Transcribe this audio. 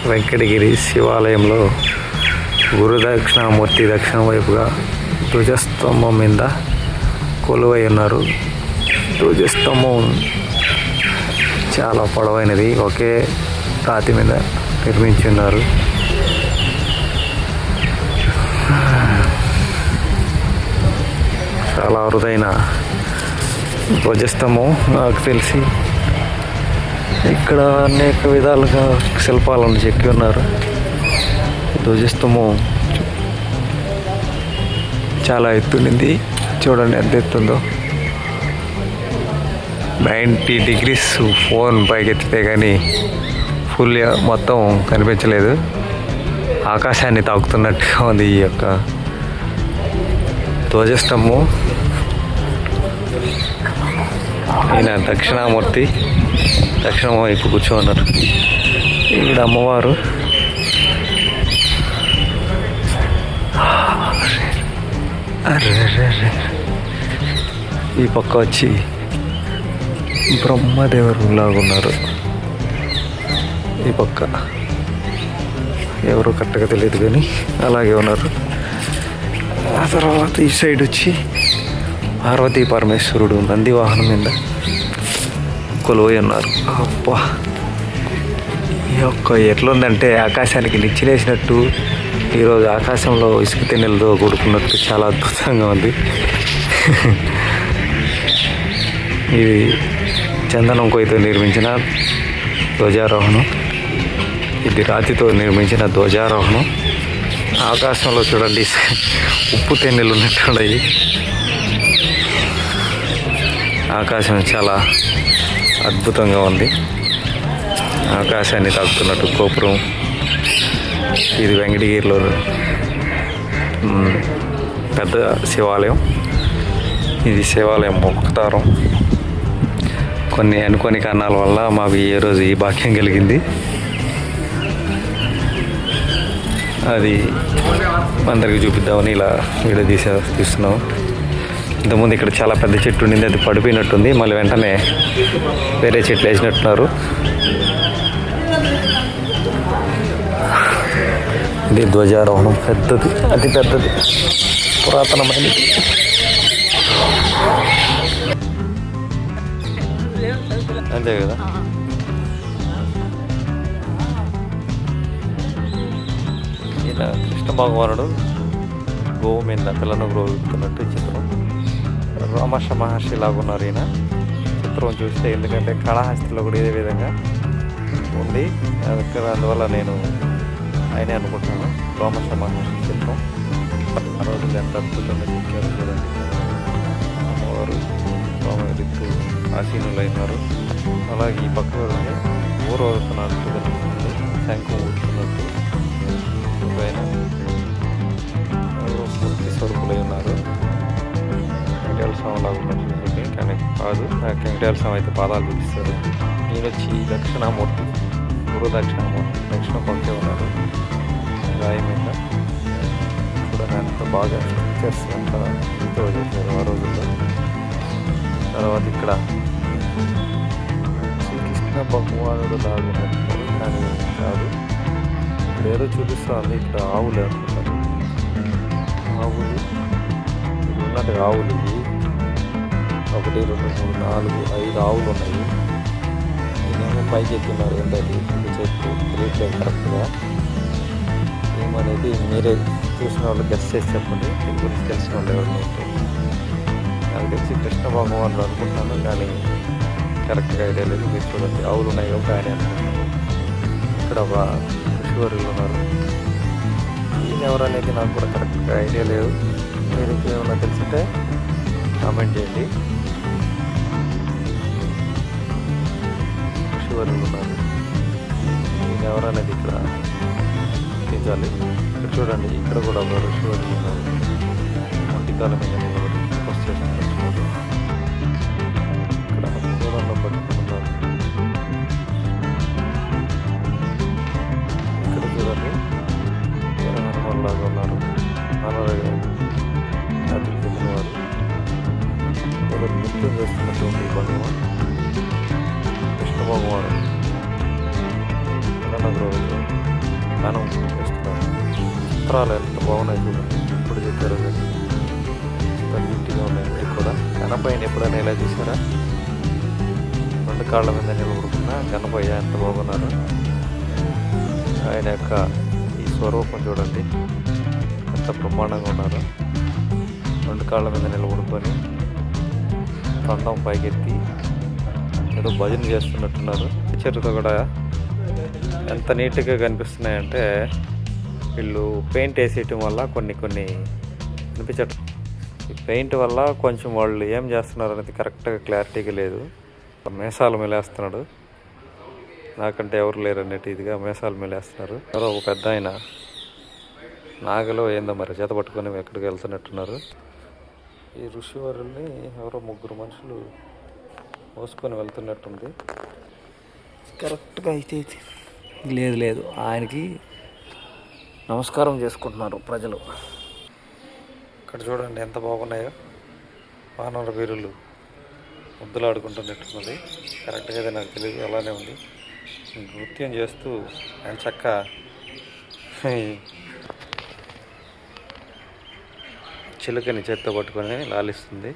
వెంకటగిరి శివాలయంలో గురుదక్షిణామూర్తి దక్షిణ వైపుగా ధ్వజస్తంభం మీద కొలువై ఉన్నారు. ధ్వజస్తంభం చాలా పొడవైనది, ఒకే రాతి మీద నిర్మించి ఉన్నారు. చాలా అరుదైన ధ్వజస్తంభం. నాకు తెలిసి ఇక్కడ అనేక విధాలుగా శిల్పాలను చెక్కి ఉన్నారు. ధ్వజస్తంభం చాలా ఎత్తునింది, చూడండి ఎంత ఎత్తుందో. 90 degrees ఫోన్ పైకెత్తితే కానీ ఫుల్ మొత్తం కనిపించలేదు. ఆకాశాన్ని తాకుతున్నట్టుగా ఉంది ఈ యొక్క ధ్వజస్తంభం. ఈయన దక్షిణామూర్తి దక్షిణ వైపు కూర్చోన్నారు. ఈవిడ అమ్మవారు. ఈ పక్క వచ్చి బ్రహ్మదేవుడు లాగా ఉన్నారు. ఈ పక్క ఎవరు కరెక్ట్గా తెలియదు కానీ అలాగే ఉన్నారు. ఆ తర్వాత ఈ సైడ్ వచ్చి పార్వతీ పరమేశ్వరుడు నంది వాహనం మీద కొలువై ఉన్నారు. అబ్బా, ఈ యొక్క ఎట్లుందంటే ఆకాశానికి నిచ్చినేసినట్టు, ఈరోజు ఆకాశంలో ఇసుక తిన్నెలతో కూడుకున్నట్టు చాలా అద్భుతంగా ఉంది. ఇది చందనం కొయ్యతో నిర్మించిన ధ్వజారోహణం. ఇది రాతితో నిర్మించిన ధ్వజారోహణం. ఆకాశంలో చూడండి ఉప్పు తెన్నెలు ఉన్నట్టున్నాయి. ఆకాశం చాలా అద్భుతంగా ఉంది. ఆకాశాన్ని తాకుతున్నట్టు గోపురం. ఇది వెంకటగిరిలో పెద్ద శివాలయం. ఇది శివాలయం ముక్తారం. కొన్ని అనుకోని కారణాల వల్ల మాకు ఏ రోజు ఈ భాగ్యం కలిగింది. అది అందరికి చూపిద్దామని ఇలా వీడియో తీస్తున్నాం. ఇంతకుముందు ఇక్కడ చాలా పెద్ద చెట్టు ఉండింది, అది పడిపోయినట్టుంది. మళ్ళీ వెంటనే వేరే చెట్లు వేసినట్టున్నారు. ఇది ధ్వజారోహణం, పెద్దది, అతి పెద్దది, పురాతనమైనది. అంతే కదా. ఈయన కృష్ణ భగవానుడు గోవు మీద పిల్లను గ్రోవిస్తున్నట్టు చిత్రం. రామర్ష మహర్షి లాగున్నారు ఈయన చిత్రం చూస్తే. ఎందుకంటే కాళహస్తిలో కూడా ఇదే విధంగా ఉంది. అందువల్ల నేను ఆయనే అనుకుంటున్నాను. రామర్ష మహర్షి చిత్రం ఆ రోజులు ఎంత అద్భుతంగా చెక్కారు చూడండి. అమ్మవారు రిత్తు ఆసీనులైనారు. అలాగే ఈ పక్క ఊరు అవుతున్నట్టు కనిపిస్తుంది, శంఖం ఊరుతున్నట్టు. పైన మూర్తి స్వరూపులై ఉన్నారు. వెంకటేశ్వర స్వామి లాగా ఉన్నట్టు కానీ కాదు, వెంకటేశ్వర స్వామి అయితే పాదాలు చూపిస్తారు. ఈయన వచ్చి దక్షిణామూర్తి, గురు దక్షిణామూర్తి దక్షిణ పక్కే ఉన్నారు. రాయి మీద చూడండి అంత బాగా చేస్తున్నంత ఎంతో చేశారు ఆ రోజుల్లో. తర్వాత ఇక్కడ శ్రీకృష్ణ భగవానుడు లాగా ఉన్నట్టున్నారు కానీ కాదు. ఇక్కడ ఏదో చూపిస్తుంది. ఇక్కడ ఆవులు అనుకుంటారు. ఆవులు ఉన్నట్టు ఆవులు ఇవి 1 2 3 4 5 ఆవులు ఉన్నాయి. నేనేమో పైకి ఎత్తున్నారు. ఏంటది చెట్టు తెలియట్లేదు కరెక్ట్గా ఏమనేది. మీరే చూసిన వాళ్ళు గెస్ట్ చేసి చెప్పండి. దీని గురించి తెలిసిన వాళ్ళు ఎవరిని ఉంటే. నాకు తెలిసి కృష్ణ భగవానుడు అనుకుంటున్నాను కానీ కరెక్ట్గా ఐడియా లేదు. మీరు చూడండి ఆవులు ఉన్నాయి కాబట్టి ఆయన అనుకుంటున్నాను. ఇక్కడ ఒక ఋషివర్యులు ఉన్నారు. ఈయన ఎవరనేది నాకు కూడా కరెక్ట్గా ఐడియా లేదు. మీరు ఇంకేమైనా తెలిసింటే కామెంట్ చేయండి. ఋషివర్యులు ఉన్నారు. ఈయన ఎవరనేది ఇక్కడ తీర్చాలి. ఇక్కడ చూడండి, ఇక్కడ కూడా ఒక ఋషివర్యులు ఉన్నారు. ఒంటికాల మీద నిలబడి పోస్ట్ చేస్తున్నారు. ఇక్కడ దూరంలో పట్టుకున్నారు. ఇక్కడ చూడండి హనుమాన్లాగా ఉన్నారు. జాతికి చెందినవారు నృత్యం చేస్తున్నటువంటి భగవాన్ కృష్ణ భగవాను. గానం చేస్తున్నారు. చిత్రాలు ఎంత బాగున్నాయి చూడండి. ఇప్పుడు చెప్పారు కదా, ఎంత నీట్గా ఉన్నాయి ఇవి కూడా. గణపయ్యని ఎప్పుడైనా ఇలా చూసారా? 2 కాళ్ళ మీద నిలబడుకున్న గణపయ్య ఎంత బాగున్నారు. ఆయన యొక్క ఈ స్వరూపం చూడండి ఎంత బ్రహ్మాండంగా ఉన్నారు. 2 కాళ్ళ మీద నిలబడుకొని తొండం పైకెత్తి ఏదో భజన చేస్తున్నట్టున్నారు. పిక్చర్తో కూడా ఎంత నీట్గా కనిపిస్తున్నాయంటే, వీళ్ళు పెయింట్ వేసేయటం వల్ల కొన్ని కనిపించటం. ఈ పెయింట్ వల్ల కొంచెం వాళ్ళు ఏం చేస్తున్నారు అనేది కరెక్ట్గా క్లారిటీగా లేదు. మేసాలు మెలేస్తున్నాడు, నాకంటే ఎవరు లేరు అన్నట్టు ఇదిగా మేసాలు మెలేస్తున్నారు. ఎవరో ఒక పెద్ద ఆయన నాగలో ఏందో మరి చేత పట్టుకొని ఎక్కడికి వెళ్తున్నట్టున్నారు. ఈ ఋషివారుల్ని ఎవరో 3 మనుషులు మోసుకొని వెళ్తున్నట్టుంది. కరెక్ట్గా అయితే లేదు ఆయనకి నమస్కారం చేసుకుంటున్నారు ప్రజలు. ఇక్కడ చూడండి ఎంత బాగున్నాయో. వానర వీరులు ముద్దులు ఆడుకుంటున్నట్టున్నది. కరెక్ట్గా అయితే నాకు తెలియదు, అలానే ఉంది. నృత్యం చేస్తూ ఆయన చక్క చిలుకని చేత్తో పట్టుకొని లాలిస్తుంది.